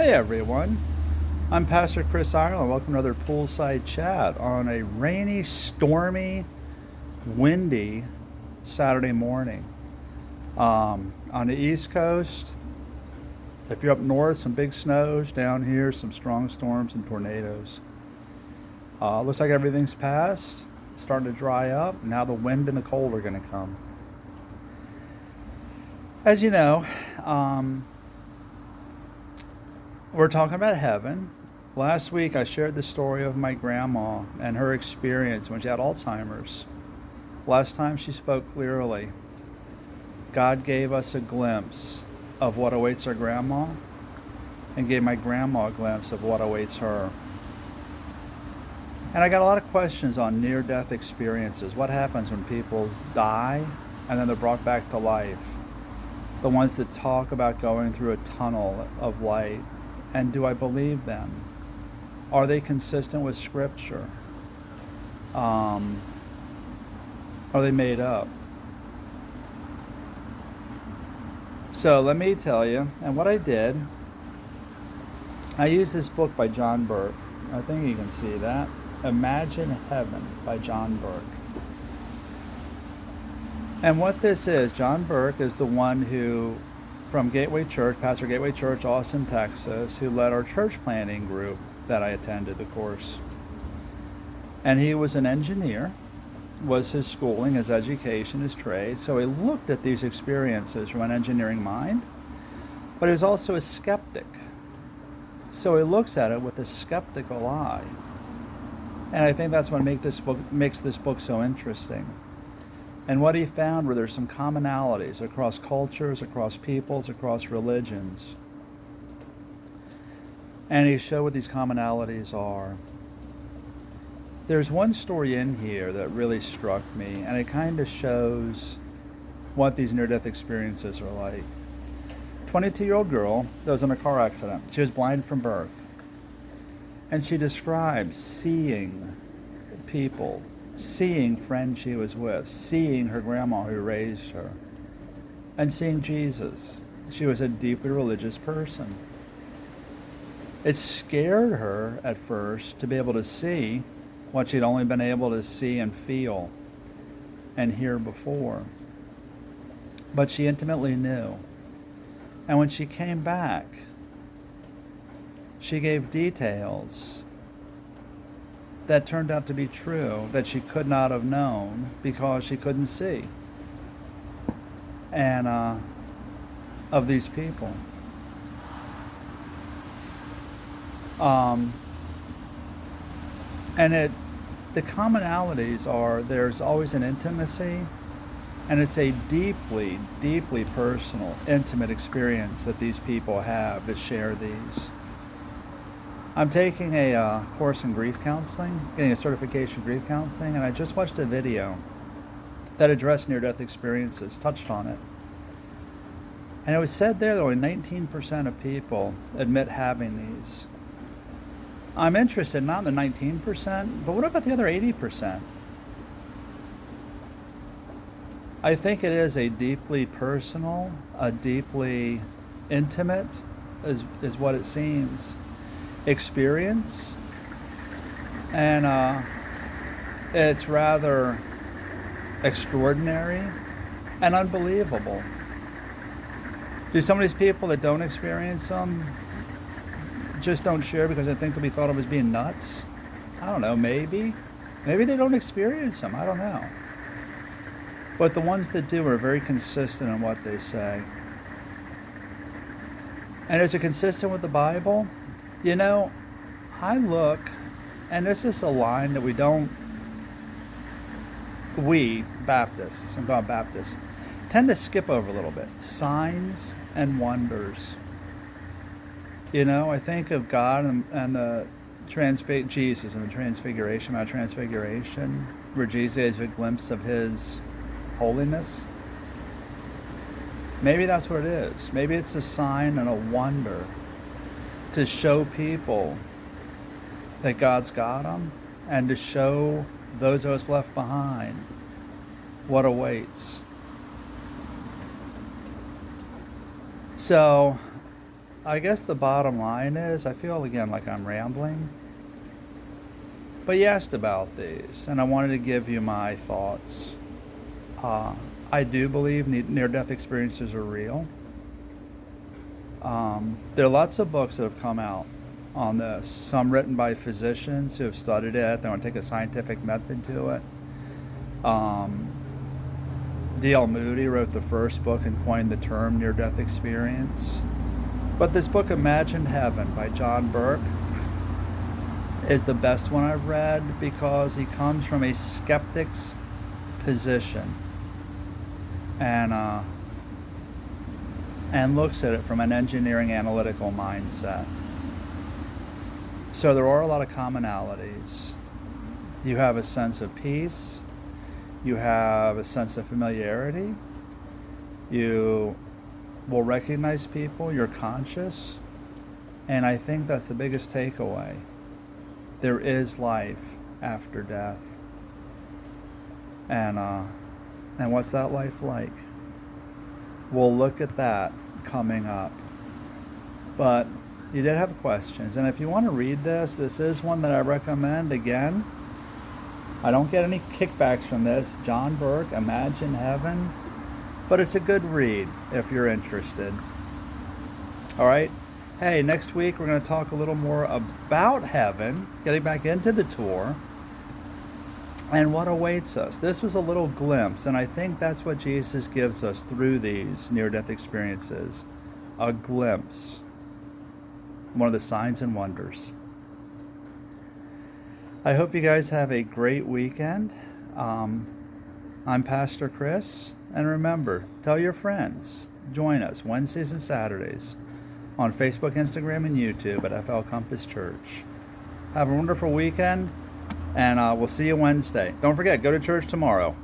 Hey everyone, I'm Pastor Chris Ireland. Welcome to another poolside chat on a rainy, stormy, windy Saturday morning. On the East Coast, if you're up north, some big snows. Down here, some strong storms and tornadoes. Looks like everything's passed, starting to dry up. Now the wind and the cold are going to come. As you know, we're talking about heaven. Last week I shared the story of my grandma and her experience when she had Alzheimer's. Last time she spoke clearly. God gave us a glimpse of what awaits our grandma and gave my grandma a glimpse of what awaits her. And I got a lot of questions on near-death experiences. What happens when people die and then they're brought back to life? The ones that talk about going through a tunnel of light. And do I believe them? Are they consistent with Scripture? Are they made up? So let me tell you, and what I did, I used this book by John Burke. I think you can see that. Imagine Heaven by John Burke. And what this is, John Burke is the one who, from Gateway Church, Pastor Gateway Church, Austin, Texas, who led our church planting group that I attended, of course. And he was an engineer, was his schooling, his education, his trade. So he looked at these experiences from an engineering mind, but he was also a skeptic. So he looks at it with a skeptical eye. And I think that's what makes this book so interesting. And what he found were there's some commonalities across cultures, across peoples, across religions. And he showed what these commonalities are. There's one story in here that really struck me, and it kind of shows what these near-death experiences are like. 22-year-old girl that was in a car accident. She was blind from birth. And she describes seeing people, seeing friends she was with, seeing her grandma who raised her, and seeing Jesus. She was a deeply religious person. It scared her at first to be able to see what she'd only been able to see and feel and hear before. But she intimately knew. And when she came back, she gave details that turned out to be true, that she could not have known because she couldn't see. And of these people. And the commonalities are there's always an intimacy, and it's a deeply, deeply personal, intimate experience that these people have that share these. I'm taking a course in grief counseling, getting a certification in grief counseling, and I just watched a video that addressed near-death experiences, touched on it. And it was said there that only 19% of people admit having these. I'm interested not in the 19%, but what about the other 80%? I think it is a deeply personal, a deeply intimate, is what it seems, experience, and it's rather extraordinary and unbelievable. Do some of these people that don't experience them just don't share because they think they'll be thought of as being nuts? I don't know, maybe they don't experience them, I don't know. But the ones that do are very consistent in what they say. And is it consistent with the Bible? You know, I look, and this is a line that we Baptists, I'm talking Baptists, tend to skip over a little bit. Signs and wonders. You know, I think of God and the Jesus and the Transfiguration, Mount Transfiguration, where Jesus gave a glimpse of his holiness. Maybe that's what it is. Maybe it's a sign and a wonder to show people that God's got them and to show those of us left behind what awaits. So I guess the bottom line is, I feel again like I'm rambling, but you asked about these, and I wanted to give you my thoughts. I do believe near-death experiences are real. There are lots of books that have come out on this, some written by physicians who have studied it. They want to take a scientific method to it. D.L. Moody wrote the first book and coined the term near-death experience. But this book, Imagine Heaven by John Burke, is the best one I've read because he comes from a skeptic's position and looks at it from an engineering analytical mindset. So there are a lot of commonalities. You have a sense of peace. You have a sense of familiarity. You will recognize people. You're conscious. And I think that's the biggest takeaway. There is life after death. And what's that life like? We'll look at that coming up. But you did have questions. And if you want to read this is one that I recommend. Again, I don't get any kickbacks from this. John Burke, Imagine Heaven. But it's a good read if you're interested. All right. Hey, next week we're going to talk a little more about heaven, getting back into the tour, and what awaits us. This was a little glimpse, and I think that's what Jesus gives us through these near-death experiences. A glimpse. One of the signs and wonders. I hope you guys have a great weekend. I'm Pastor Chris, and remember, tell your friends. Join us Wednesdays and Saturdays on Facebook, Instagram, and YouTube at FL Compass Church. Have a wonderful weekend, and we'll see you Wednesday. Don't forget, go to church tomorrow.